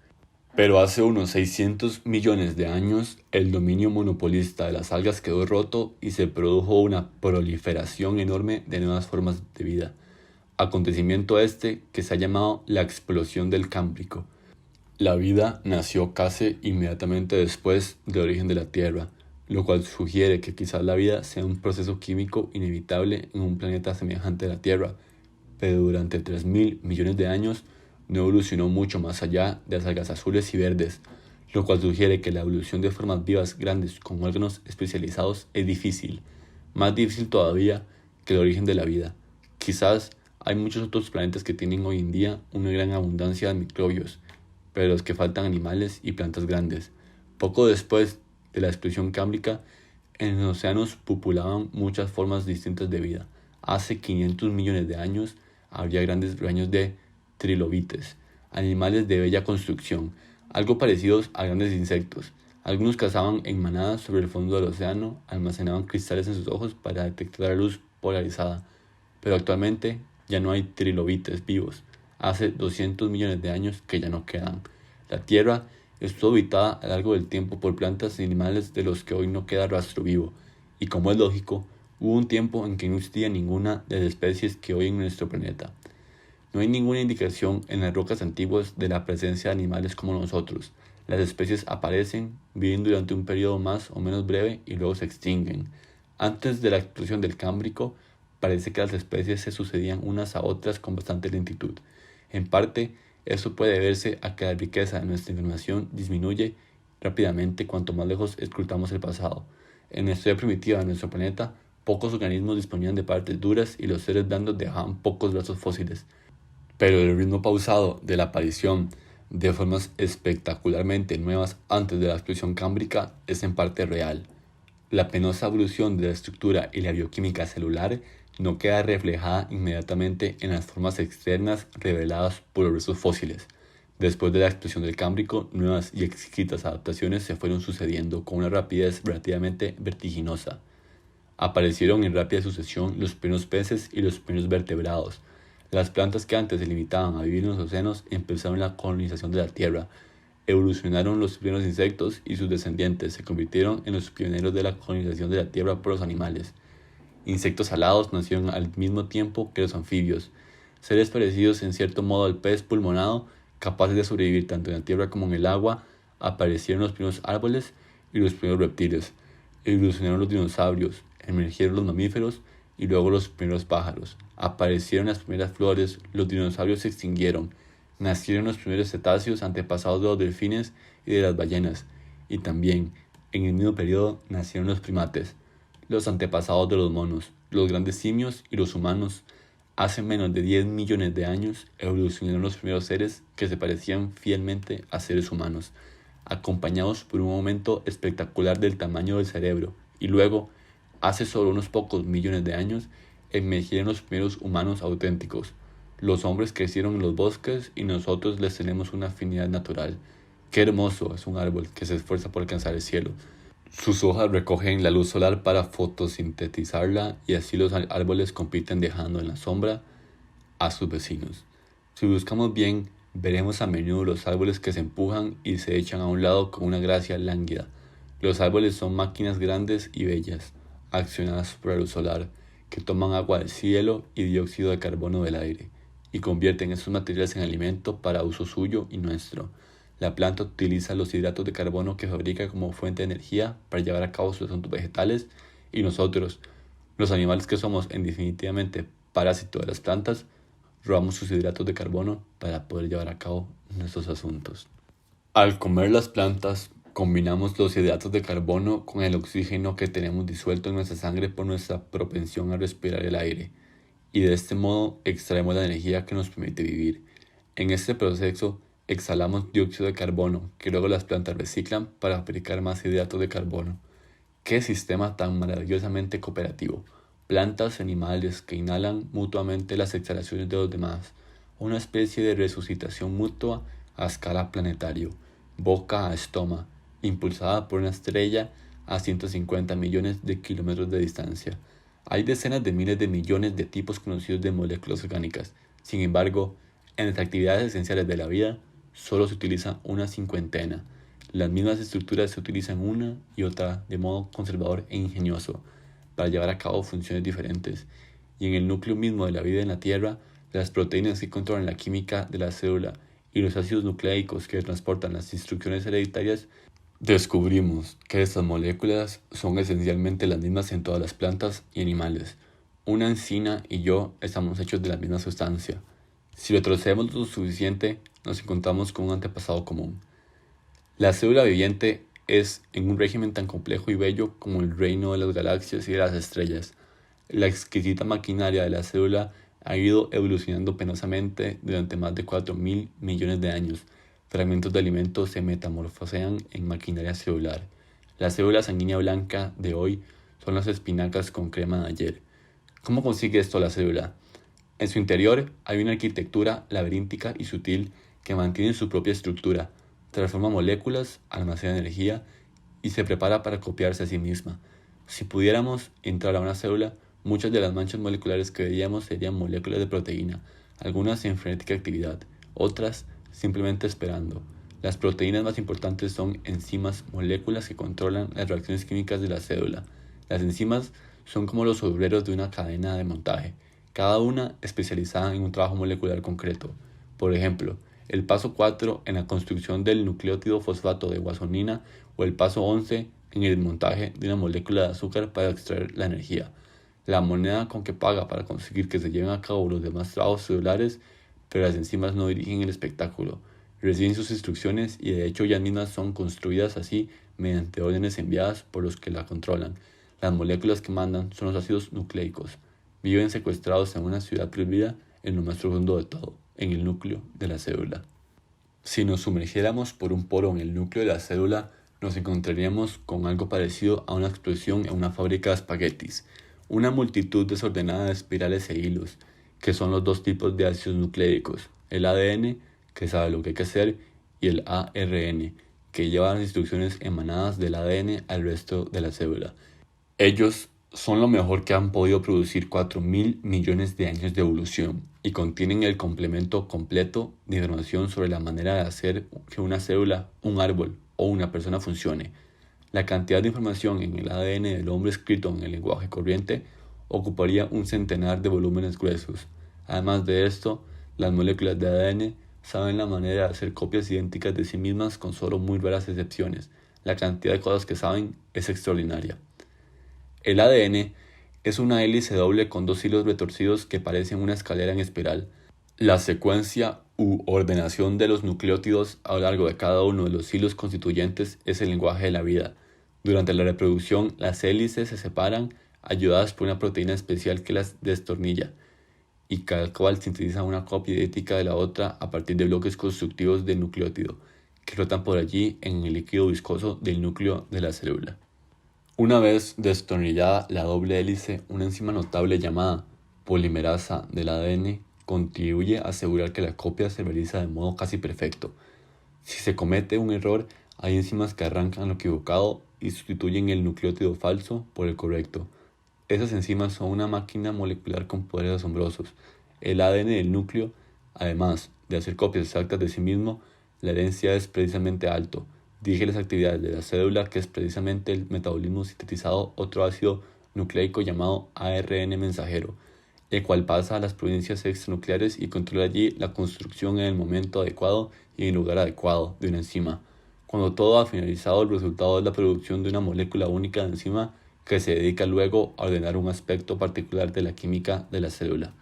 Pero hace unos 600 millones de años, el dominio monopolista de las algas quedó roto y se produjo una proliferación enorme de nuevas formas de vida. Acontecimiento este que se ha llamado la explosión del Cámbrico. La vida nació casi inmediatamente después del origen de la Tierra, lo cual sugiere que quizás la vida sea un proceso químico inevitable en un planeta semejante a la Tierra, pero durante 3.000 millones de años no evolucionó mucho más allá de las algas azules y verdes, lo cual sugiere que la evolución de formas vivas grandes con órganos especializados es difícil, más difícil todavía que el origen de la vida. Quizás hay muchos otros planetas que tienen hoy en día una gran abundancia de microbios, pero los que faltan animales y plantas grandes. Poco después de la explosión cámbrica, en los océanos populaban muchas formas distintas de vida. Hace 500 millones de años había grandes rebaños de trilobites, animales de bella construcción, algo parecidos a grandes insectos. Algunos cazaban en manadas sobre el fondo del océano, almacenaban cristales en sus ojos para detectar la luz polarizada. Pero actualmente ya no hay trilobites vivos. Hace 200 millones de años que ya no quedan. La Tierra estuvo habitada a lo largo del tiempo por plantas y animales de los que hoy no queda rastro vivo. Y como es lógico, hubo un tiempo en que no existía ninguna de las especies que hoy en nuestro planeta. No hay ninguna indicación en las rocas antiguas de la presencia de animales como nosotros. Las especies aparecen, viven durante un periodo más o menos breve y luego se extinguen. Antes de la explosión del Cámbrico, parece que las especies se sucedían unas a otras con bastante lentitud. En parte, esto puede deberse a que la riqueza de nuestra información disminuye rápidamente cuanto más lejos escrutamos el pasado. En la historia primitiva de nuestro planeta, pocos organismos disponían de partes duras y los seres blandos dejaban pocos brazos fósiles. Pero el ritmo pausado de la aparición de formas espectacularmente nuevas antes de la explosión cámbrica es en parte real. La penosa evolución de la estructura y la bioquímica celular no queda reflejada inmediatamente en las formas externas reveladas por los restos fósiles. Después de la explosión del Cámbrico, nuevas y exquisitas adaptaciones se fueron sucediendo con una rapidez relativamente vertiginosa. Aparecieron en rápida sucesión los primeros peces y los primeros vertebrados. Las plantas que antes se limitaban a vivir en los océanos empezaron la colonización de la Tierra. Evolucionaron los primeros insectos y sus descendientes se convirtieron en los pioneros de la colonización de la Tierra por los animales. Insectos alados nacieron al mismo tiempo que los anfibios, seres parecidos en cierto modo al pez pulmonado, capaces de sobrevivir tanto en la tierra como en el agua. Aparecieron los primeros árboles y los primeros reptiles. Evolucionaron los dinosaurios, emergieron los mamíferos y luego los primeros pájaros. Aparecieron las primeras flores, los dinosaurios se extinguieron. Nacieron los primeros cetáceos antepasados de los delfines y de las ballenas. Y también, en el mismo periodo, nacieron los primates, los antepasados de los monos, los grandes simios y los humanos. Hace menos de 10 millones de años evolucionaron los primeros seres que se parecían fielmente a seres humanos, acompañados por un aumento espectacular del tamaño del cerebro, y luego, hace solo unos pocos millones de años, emergieron los primeros humanos auténticos. Los hombres crecieron en los bosques y nosotros les tenemos una afinidad natural. Qué hermoso es un árbol que se esfuerza por alcanzar el cielo. Sus hojas recogen la luz solar para fotosintetizarla y así los árboles compiten dejando en la sombra a sus vecinos. Si buscamos bien, veremos a menudo los árboles que se empujan y se echan a un lado con una gracia lánguida. Los árboles son máquinas grandes y bellas, accionadas por la luz solar, que toman agua del cielo y dióxido de carbono del aire, y convierten esos materiales en alimento para uso suyo y nuestro. La planta utiliza los hidratos de carbono que fabrica como fuente de energía para llevar a cabo sus asuntos vegetales, y nosotros, los animales que somos definitivamente parásitos de las plantas, robamos sus hidratos de carbono para poder llevar a cabo nuestros asuntos. Al comer las plantas, combinamos los hidratos de carbono con el oxígeno que tenemos disuelto en nuestra sangre por nuestra propensión a respirar el aire, y de este modo extraemos la energía que nos permite vivir. En este proceso, exhalamos dióxido de carbono, que luego las plantas reciclan para fabricar más hidratos de carbono. ¡Qué sistema tan maravillosamente cooperativo! Plantas y animales que inhalan mutuamente las exhalaciones de los demás, una especie de resucitación mutua a escala planetaria, boca a estoma, impulsada por una estrella a 150 millones de kilómetros de distancia. Hay decenas de miles de millones de tipos conocidos de moléculas orgánicas. Sin embargo, en las actividades esenciales de la vida, solo se utiliza una cincuentena. Las mismas estructuras se utilizan una y otra de modo conservador e ingenioso para llevar a cabo funciones diferentes. Y en el núcleo mismo de la vida en la Tierra, las proteínas que controlan la química de la célula y los ácidos nucleicos que transportan las instrucciones hereditarias, descubrimos que estas moléculas son esencialmente las mismas en todas las plantas y animales. Una encina y yo estamos hechos de la misma sustancia. Si retrocedemos lo suficiente, nos encontramos con un antepasado común. La célula viviente es en un régimen tan complejo y bello como el reino de las galaxias y de las estrellas. La exquisita maquinaria de la célula ha ido evolucionando penosamente durante más de 4.000 millones de años. Fragmentos de alimentos se metamorfosean en maquinaria celular. La célula sanguínea blanca de hoy son las espinacas con crema de ayer. ¿Cómo consigue esto la célula? En su interior hay una arquitectura laberíntica y sutil que mantiene su propia estructura, transforma moléculas, almacena energía y se prepara para copiarse a sí misma. Si pudiéramos entrar a una célula, muchas de las manchas moleculares que veríamos serían moléculas de proteína, algunas en frenética actividad, otras simplemente esperando. Las proteínas más importantes son enzimas, moléculas que controlan las reacciones químicas de la célula. Las enzimas son como los obreros de una cadena de montaje, cada una especializada en un trabajo molecular concreto. Por ejemplo, el paso 4 en la construcción del nucleótido fosfato de guanosina o el paso 11 en el montaje de una molécula de azúcar para extraer la energía. La moneda con que paga para conseguir que se lleven a cabo los demás trabajos celulares, pero las enzimas no dirigen el espectáculo, reciben sus instrucciones y de hecho ellas mismas son construidas así mediante órdenes enviadas por los que la controlan. Las moléculas que mandan son los ácidos nucleicos. Viven secuestrados en una ciudad prohibida en lo más profundo de todo, en el núcleo de la célula. Si nos sumergiéramos por un poro en el núcleo de la célula, nos encontraríamos con algo parecido a una explosión en una fábrica de espaguetis, una multitud desordenada de espirales e hilos, que son los dos tipos de ácidos nucleicos, el ADN, que sabe lo que hay que hacer, y el ARN, que lleva las instrucciones emanadas del ADN al resto de la célula. Ellos son lo mejor que han podido producir 4.000 millones de años de evolución y contienen el complemento completo de información sobre la manera de hacer que una célula, un árbol o una persona funcione. La cantidad de información en el ADN del hombre escrito en el lenguaje corriente ocuparía un centenar de volúmenes gruesos. Además de esto, las moléculas de ADN saben la manera de hacer copias idénticas de sí mismas con solo muy raras excepciones. La cantidad de cosas que saben es extraordinaria. El ADN es una hélice doble con dos hilos retorcidos que parecen una escalera en espiral. La secuencia u ordenación de los nucleótidos a lo largo de cada uno de los hilos constituyentes es el lenguaje de la vida. Durante la reproducción, las hélices se separan, ayudadas por una proteína especial que las destornilla, y cada cual sintetiza una copia idéntica de la otra a partir de bloques constructivos del nucleótido, que flotan por allí en el líquido viscoso del núcleo de la célula. Una vez destornillada la doble hélice, una enzima notable llamada polimerasa del ADN contribuye a asegurar que la copia se realiza de modo casi perfecto. Si se comete un error, hay enzimas que arrancan lo equivocado y sustituyen el nucleótido falso por el correcto. Esas enzimas son una máquina molecular con poderes asombrosos. El ADN del núcleo, además de hacer copias exactas de sí mismo, la herencia es precisamente alto. Dirige las actividades de la célula, que es precisamente el metabolismo sintetizado otro ácido nucleico llamado ARN mensajero, el cual pasa a las provincias extranucleares y controla allí la construcción en el momento adecuado y en el lugar adecuado de una enzima. Cuando todo ha finalizado, el resultado es la producción de una molécula única de enzima que se dedica luego a ordenar un aspecto particular de la química de la célula.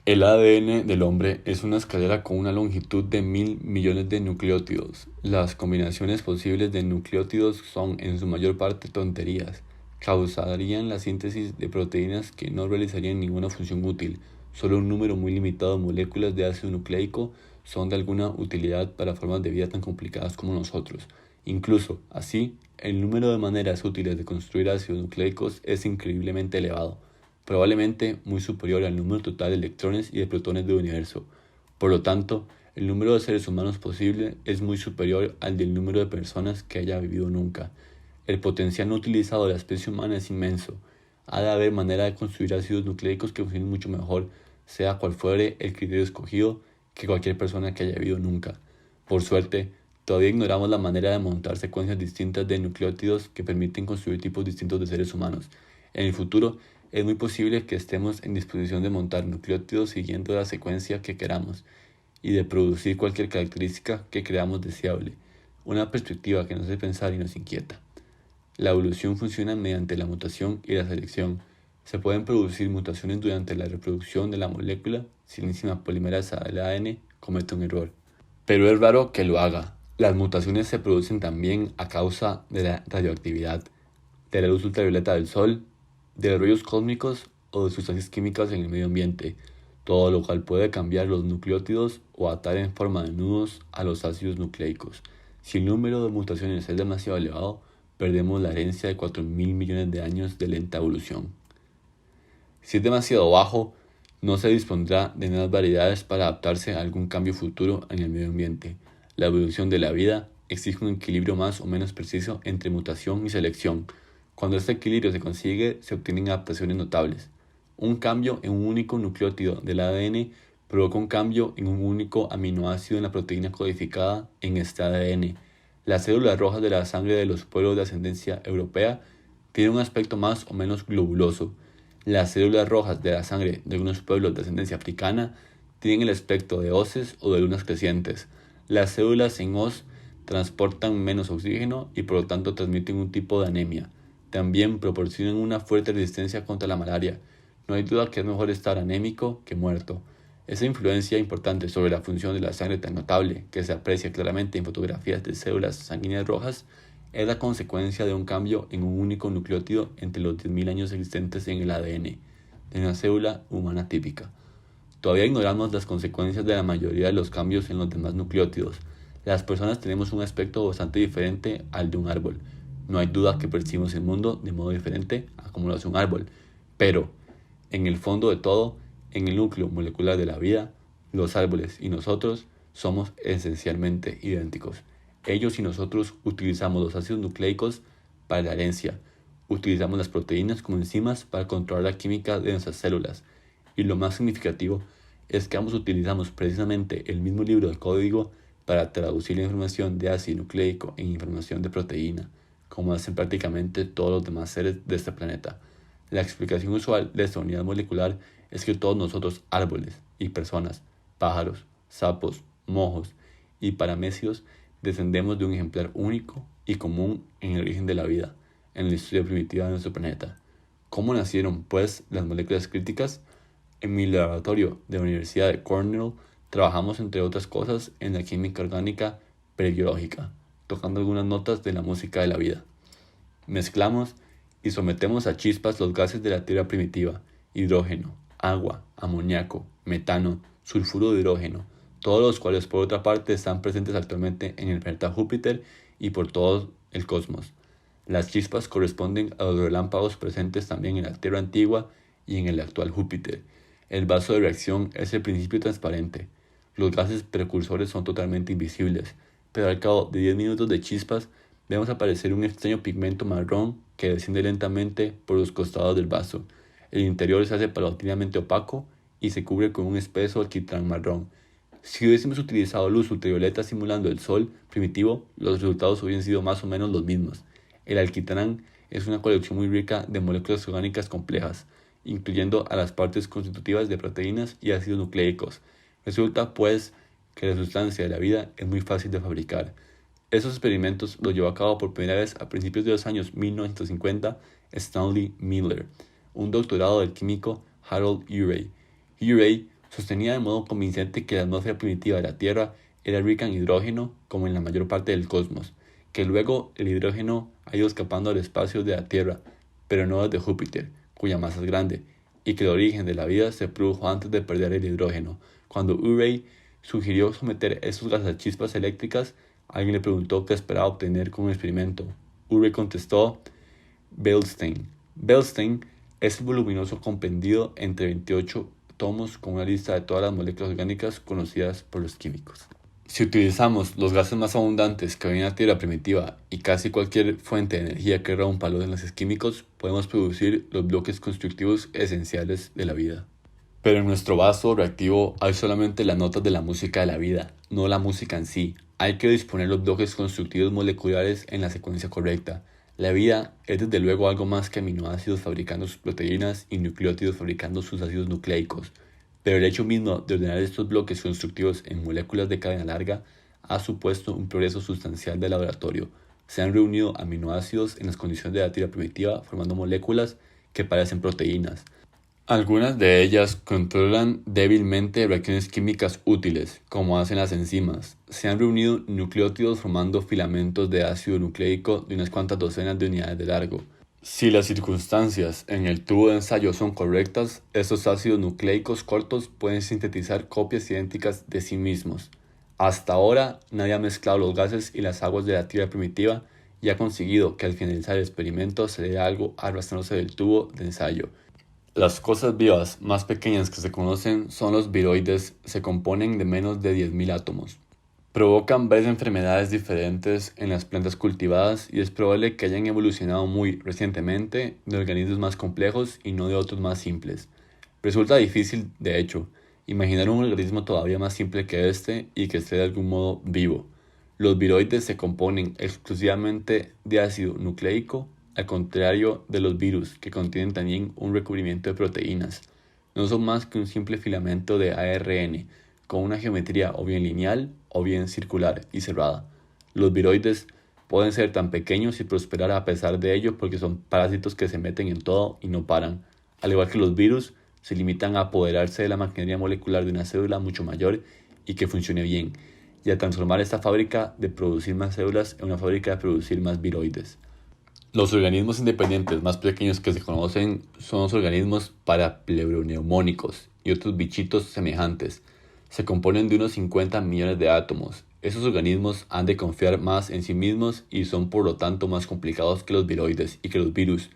El ADN del hombre es una escalera con una longitud de 1.000 millones de nucleótidos. Las combinaciones posibles de nucleótidos son en su mayor parte tonterías. Causarían la síntesis de proteínas que no realizarían ninguna función útil. Solo un número muy limitado de moléculas de ácido nucleico son de alguna utilidad para formas de vida tan complicadas como nosotros. Incluso así, el número de maneras útiles de construir ácidos nucleicos es increíblemente elevado, probablemente muy superior al número total de electrones y de protones del universo. Por lo tanto, El número de seres humanos posible es muy superior al del número de personas que haya vivido nunca. El potencial no utilizado de la especie humana es inmenso. Ha de haber manera de construir ácidos nucleicos que funcionen mucho mejor, sea cual fuere el criterio escogido, que cualquier persona que haya vivido nunca. Por suerte, todavía ignoramos la manera de montar secuencias distintas de nucleótidos que permiten construir tipos distintos de seres humanos. En el futuro, es muy posible que estemos en disposición de montar nucleótidos siguiendo la secuencia que queramos y de producir cualquier característica que creamos deseable, una perspectiva que nos hace pensar y nos inquieta. La evolución funciona mediante la mutación y la selección. Se pueden producir mutaciones durante la reproducción de la molécula si la enzima polimerasa del ADN comete un error. Pero es raro que lo haga. Las mutaciones se producen también a causa de la radioactividad, de la luz ultravioleta del sol, de los rayos cósmicos o de sustancias químicas en el medio ambiente, todo lo cual puede cambiar los nucleótidos o atar en forma de nudos a los ácidos nucleicos. Si el número de mutaciones es demasiado elevado, perdemos la herencia de 4.000 millones de años de lenta evolución. Si es demasiado bajo, no se dispondrá de nuevas variedades para adaptarse a algún cambio futuro en el medio ambiente. La evolución de la vida exige un equilibrio más o menos preciso entre mutación y selección. Cuando este equilibrio se consigue, se obtienen adaptaciones notables. Un cambio en un único nucleótido del ADN provoca un cambio en un único aminoácido en la proteína codificada en este ADN. Las células rojas de la sangre de los pueblos de ascendencia europea tienen un aspecto más o menos globuloso. Las células rojas de la sangre de algunos pueblos de ascendencia africana tienen el aspecto de hoces o de lunas crecientes. Las células en hoz transportan menos oxígeno y por lo tanto transmiten un tipo de anemia. También proporcionan una fuerte resistencia contra la malaria. No hay duda que es mejor estar anémico que muerto. Esa influencia importante sobre la función de la sangre tan notable, que se aprecia claramente en fotografías de células sanguíneas rojas, es la consecuencia de un cambio en un único nucleótido entre los 10.000 años existentes en el ADN de una célula humana típica. Todavía ignoramos las consecuencias de la mayoría de los cambios en los demás nucleótidos. Las personas tenemos un aspecto bastante diferente al de un árbol. No hay duda que percibimos el mundo de modo diferente a como lo hace un árbol, pero en el fondo de todo, en el núcleo molecular de la vida, los árboles y nosotros somos esencialmente idénticos. Ellos y nosotros utilizamos los ácidos nucleicos para la herencia, utilizamos las proteínas como enzimas para controlar la química de nuestras células, y lo más significativo es que ambos utilizamos precisamente el mismo libro de código para traducir la información de ácido nucleico en información de proteína, como hacen prácticamente todos los demás seres de este planeta. La explicación usual de esta unidad molecular es que todos nosotros, árboles y personas, pájaros, sapos, mojos y paramécidos, descendemos de un ejemplar único y común en el origen de la vida, en la historia primitiva de nuestro planeta. ¿Cómo nacieron, pues, las moléculas críticas? En mi laboratorio de la Universidad de Cornell trabajamos, entre otras cosas, en la química orgánica prebiológica, tocando algunas notas de la música de la vida. Mezclamos y sometemos a chispas los gases de la Tierra primitiva: hidrógeno, agua, amoníaco, metano, sulfuro de hidrógeno, todos los cuales por otra parte están presentes actualmente en el planeta Júpiter y por todo el cosmos. Las chispas corresponden a los relámpagos presentes también en la Tierra antigua y en el actual Júpiter. El vaso de reacción es el principio transparente. Los gases precursores son totalmente invisibles, pero al cabo de 10 minutos de chispas vemos aparecer un extraño pigmento marrón que desciende lentamente por los costados del vaso. El interior se hace paulatinamente opaco y se cubre con un espeso alquitrán marrón. Si hubiésemos utilizado luz ultravioleta simulando el sol primitivo, los resultados hubiesen sido más o menos los mismos. El alquitrán es una colección muy rica de moléculas orgánicas complejas, incluyendo a las partes constitutivas de proteínas y ácidos nucleicos. Resulta, pues, que la sustancia de la vida es muy fácil de fabricar. Esos experimentos los llevó a cabo por primera vez a principios de los años 1950 Stanley Miller, un doctorado del químico Harold Urey. Urey sostenía de modo convincente que la atmósfera primitiva de la Tierra era rica en hidrógeno, como en la mayor parte del cosmos, que luego el hidrógeno ha ido escapando al espacio de la Tierra, pero no desde Júpiter, cuya masa es grande, y que el origen de la vida se produjo antes de perder el hidrógeno. Cuando Urey sugirió someter esos gases a chispas eléctricas, alguien le preguntó qué esperaba obtener con un experimento. Urey contestó: Beilstein. Beilstein es el voluminoso compendio entre 28 tomos con una lista de todas las moléculas orgánicas conocidas por los químicos. Si utilizamos los gases más abundantes que hay en la Tierra primitiva y casi cualquier fuente de energía que rompa los enlaces químicos, podemos producir los bloques constructivos esenciales de la vida. Pero en nuestro vaso reactivo hay solamente las notas de la música de la vida, no la música en sí. Hay que disponer los bloques constructivos moleculares en la secuencia correcta. La vida es desde luego algo más que aminoácidos fabricando sus proteínas y nucleótidos fabricando sus ácidos nucleicos. Pero el hecho mismo de ordenar estos bloques constructivos en moléculas de cadena larga ha supuesto un progreso sustancial del laboratorio. Se han reunido aminoácidos en las condiciones de la Tierra primitiva formando moléculas que parecen proteínas. Algunas de ellas controlan débilmente reacciones químicas útiles, como hacen las enzimas. Se han reunido nucleótidos formando filamentos de ácido nucleico de unas cuantas docenas de unidades de largo. Si las circunstancias en el tubo de ensayo son correctas, estos ácidos nucleicos cortos pueden sintetizar copias idénticas de sí mismos. Hasta ahora, nadie ha mezclado los gases y las aguas de la Tierra primitiva y ha conseguido que al finalizar el experimento se vea algo arrastrándose del tubo de ensayo. Las cosas vivas más pequeñas que se conocen son los viroides, se componen de menos de 10.000 átomos. Provocan varias enfermedades diferentes en las plantas cultivadas y es probable que hayan evolucionado muy recientemente de organismos más complejos y no de otros más simples. Resulta difícil, de hecho, imaginar un organismo todavía más simple que este y que esté de algún modo vivo. Los viroides se componen exclusivamente de ácido nucleico, al contrario de los virus, que contienen también un recubrimiento de proteínas. No son más que un simple filamento de ARN, con una geometría o bien lineal o bien circular y cerrada. Los viroides pueden ser tan pequeños y prosperar a pesar de ello porque son parásitos que se meten en todo y no paran. Al igual que los virus, se limitan a apoderarse de la maquinaria molecular de una célula mucho mayor y que funcione bien, y a transformar esta fábrica de producir más células en una fábrica de producir más viroides. Los organismos independientes más pequeños que se conocen son los organismos parapleuroneumónicos y otros bichitos semejantes. Se componen de unos 50 millones de átomos. Esos organismos han de confiar más en sí mismos y son por lo tanto más complicados que los viroides y que los virus.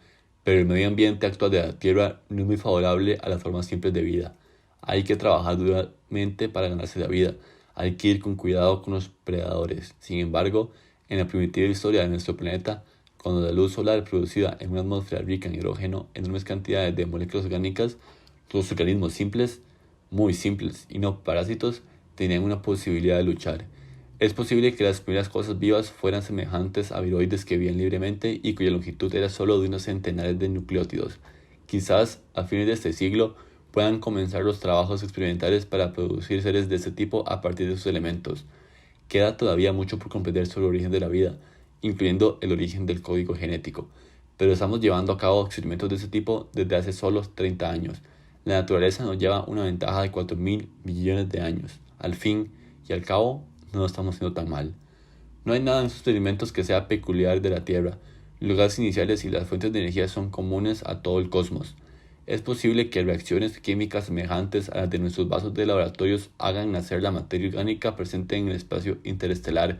Pero el medio ambiente actual de la Tierra no es muy favorable a las formas simples de vida. Hay que trabajar duramente para ganarse la vida. Hay que ir con cuidado con los predadores. Sin embargo, en la primitiva historia de nuestro planeta, cuando la luz solar producida en una atmósfera rica en hidrógeno, enormes cantidades de moléculas orgánicas, los organismos simples, muy simples y no parásitos, tenían una posibilidad de luchar. Es posible que las primeras cosas vivas fueran semejantes a viroides que vivían libremente y cuya longitud era solo de unos centenares de nucleótidos. Quizás a fines de este siglo puedan comenzar los trabajos experimentales para producir seres de este tipo a partir de sus elementos. Queda todavía mucho por comprender sobre el origen de la vida, incluyendo el origen del código genético, pero estamos llevando a cabo experimentos de ese tipo desde hace solo 30 años. La naturaleza nos lleva una ventaja de 4.000 millones de años. Al fin y al cabo, no lo estamos haciendo tan mal. No hay nada en estos experimentos que sea peculiar de la Tierra. Los gases iniciales y las fuentes de energía son comunes a todo el cosmos. Es posible que reacciones químicas semejantes a las de nuestros vasos de laboratorios hagan nacer la materia orgánica presente en el espacio interestelar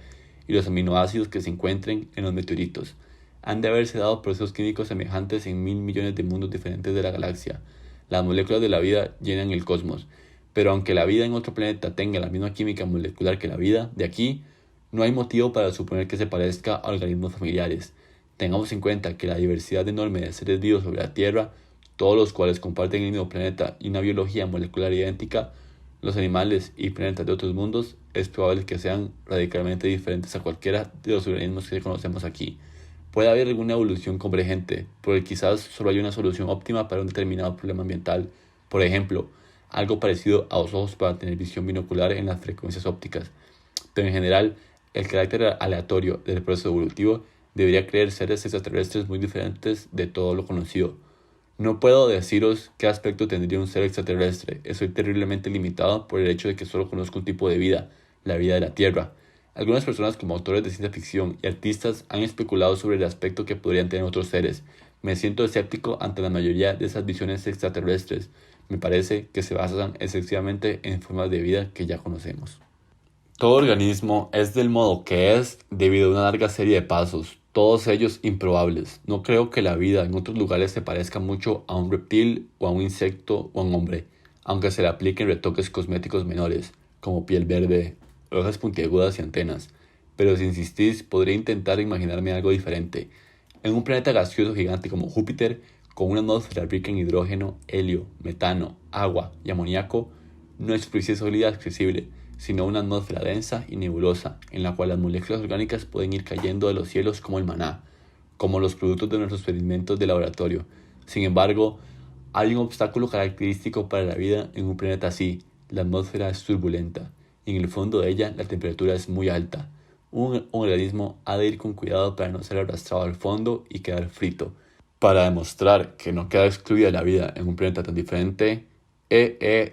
y los aminoácidos que se encuentren en los meteoritos. Han de haberse dado procesos químicos semejantes en 1.000 millones de mundos diferentes de la galaxia. Las moléculas de la vida llenan el cosmos, pero aunque la vida en otro planeta tenga la misma química molecular que la vida de aquí, no hay motivo para suponer que se parezca a organismos familiares. Tengamos en cuenta que la diversidad enorme de seres vivos sobre la Tierra, todos los cuales comparten el mismo planeta y una biología molecular idéntica, los animales y planetas de otros mundos, es probable que sean radicalmente diferentes a cualquiera de los organismos que conocemos aquí. Puede haber alguna evolución convergente, porque quizás solo hay una solución óptima para un determinado problema ambiental. Por ejemplo, algo parecido a los ojos para tener visión binocular en las frecuencias ópticas. Pero en general, el carácter aleatorio del proceso evolutivo debería crear seres extraterrestres muy diferentes de todo lo conocido. No puedo deciros qué aspecto tendría un ser extraterrestre. Estoy terriblemente limitado por el hecho de que solo conozco un tipo de vida, la vida de la Tierra. Algunas personas como autores de ciencia ficción y artistas han especulado sobre el aspecto que podrían tener otros seres. Me siento escéptico ante la mayoría de esas visiones extraterrestres. Me parece que se basan excesivamente en formas de vida que ya conocemos. Todo organismo es del modo que es debido a una larga serie de pasos, todos ellos improbables. No creo que la vida en otros lugares se parezca mucho a un reptil o a un insecto o a un hombre. aunque se le apliquen retoques cosméticos menores, como piel verde, hojas puntiagudas y antenas. Pero si insistís, podría intentar imaginarme algo diferente. En un planeta gaseoso gigante como Júpiter, con una atmósfera rica en hidrógeno, helio, metano, agua y amoníaco, no es superficie sólida accesible, sino una atmósfera densa y nebulosa, en la cual las moléculas orgánicas pueden ir cayendo de los cielos como el maná, como los productos de nuestros experimentos de laboratorio. Sin embargo, hay un obstáculo característico para la vida en un planeta así: la atmósfera es turbulenta, y en el fondo de ella la temperatura es muy alta. Un organismo ha de ir con cuidado para no ser arrastrado al fondo y quedar frito. Para demostrar que no queda excluida la vida en un planeta tan diferente,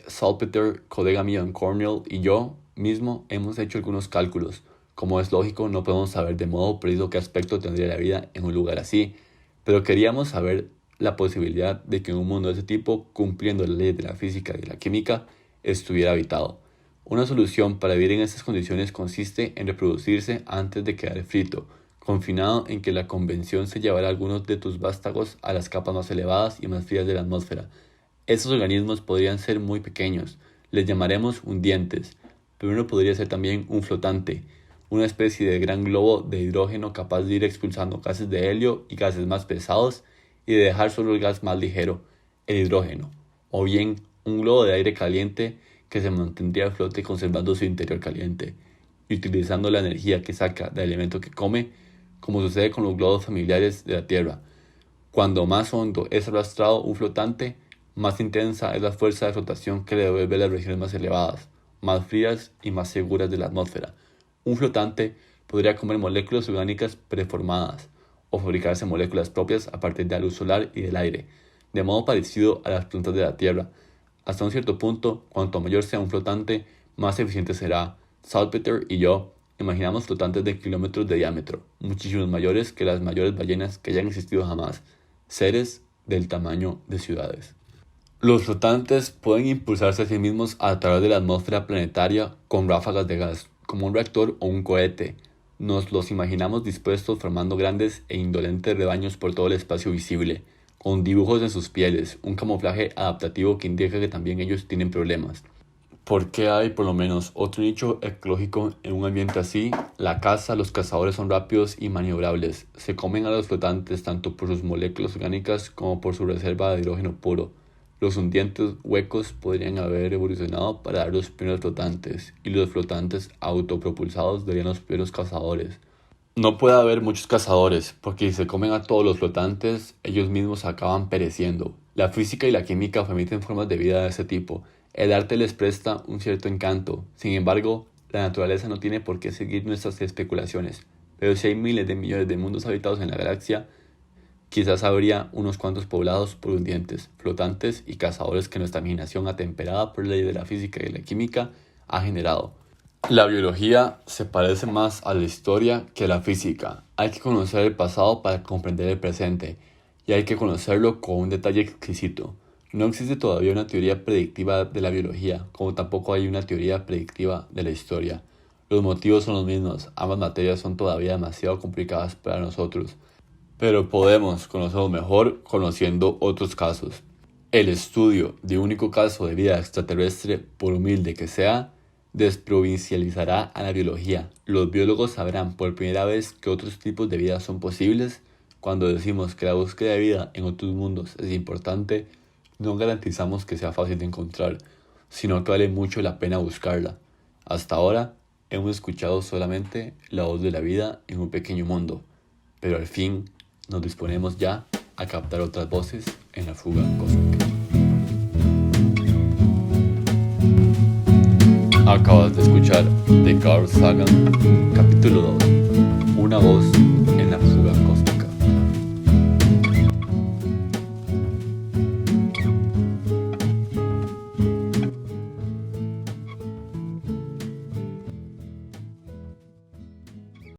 Salpeter, colega mío en Cornell, y yo mismo hemos hecho algunos cálculos. Como es lógico, no podemos saber de modo preciso qué aspecto tendría la vida en un lugar así, pero queríamos saber la posibilidad de que en un mundo de ese tipo, cumpliendo las leyes de la física y de la química, estuviera habitado. Una solución para vivir en estas condiciones consiste en reproducirse antes de quedar frito, confinado en que la convención se llevará algunos de tus vástagos a las capas más elevadas y más frías de la atmósfera. Estos organismos podrían ser muy pequeños, les llamaremos hundientes, pero uno podría ser también un flotante, una especie de gran globo de hidrógeno capaz de ir expulsando gases de helio y gases más pesados y de dejar solo el gas más ligero, el hidrógeno, o bien un globo de aire caliente que se mantendría a flote conservando su interior caliente y utilizando la energía que saca del alimento que come, como sucede con los globos familiares de la Tierra. Cuando más hondo es arrastrado un flotante, más intensa es la fuerza de flotación que le devuelve a las regiones más elevadas, más frías y más seguras de la atmósfera. Un flotante podría comer moléculas orgánicas preformadas o fabricarse moléculas propias a partir de la luz solar y del aire, de modo parecido a las plantas de la Tierra. Hasta un cierto punto, cuanto mayor sea un flotante, más eficiente será. Salpeter y yo imaginamos flotantes de kilómetros de diámetro, muchísimos mayores que las mayores ballenas que hayan existido jamás, seres del tamaño de ciudades. Los flotantes pueden impulsarse a sí mismos a través de la atmósfera planetaria con ráfagas de gas, como un reactor o un cohete. Nos los imaginamos dispuestos formando grandes e indolentes rebaños por todo el espacio visible, con dibujos en sus pieles, un camuflaje adaptativo que indica que también ellos tienen problemas. ¿Por qué hay por lo menos otro nicho ecológico en un ambiente así? La caza, los cazadores son rápidos y maniobrables. Se comen a los flotantes tanto por sus moléculas orgánicas como por su reserva de hidrógeno puro. Los hundientes huecos podrían haber evolucionado para dar los primeros flotantes, y los flotantes autopropulsados darían los primeros cazadores. No puede haber muchos cazadores, porque si se comen a todos los flotantes, ellos mismos acaban pereciendo. La física y la química permiten formas de vida de ese tipo. El arte les presta un cierto encanto. Sin embargo, la naturaleza no tiene por qué seguir nuestras especulaciones. Pero si hay miles de millones de mundos habitados en la galaxia, quizás habría unos cuantos poblados por hundientes, flotantes y cazadores que nuestra imaginación atemperada por la ley de la física y la química ha generado. La biología se parece más a la historia que a la física. Hay que conocer el pasado para comprender el presente, y hay que conocerlo con un detalle exquisito. No existe todavía una teoría predictiva de la biología, como tampoco hay una teoría predictiva de la historia. Los motivos son los mismos, ambas materias son todavía demasiado complicadas para nosotros, pero podemos conocerlos mejor conociendo otros casos. El estudio de un único caso de vida extraterrestre, por humilde que sea, desprovincializará a la biología. Los biólogos sabrán por primera vez que otros tipos de vida son posibles. Cuando decimos que la búsqueda de vida en otros mundos es importante, no garantizamos que sea fácil de encontrar, sino que vale mucho la pena buscarla. Hasta ahora hemos escuchado solamente la voz de la vida en un pequeño mundo, pero al fin nos disponemos ya a captar otras voces en la fuga cósmica. Acabas de escuchar The Carl Sagan, capítulo 2, una voz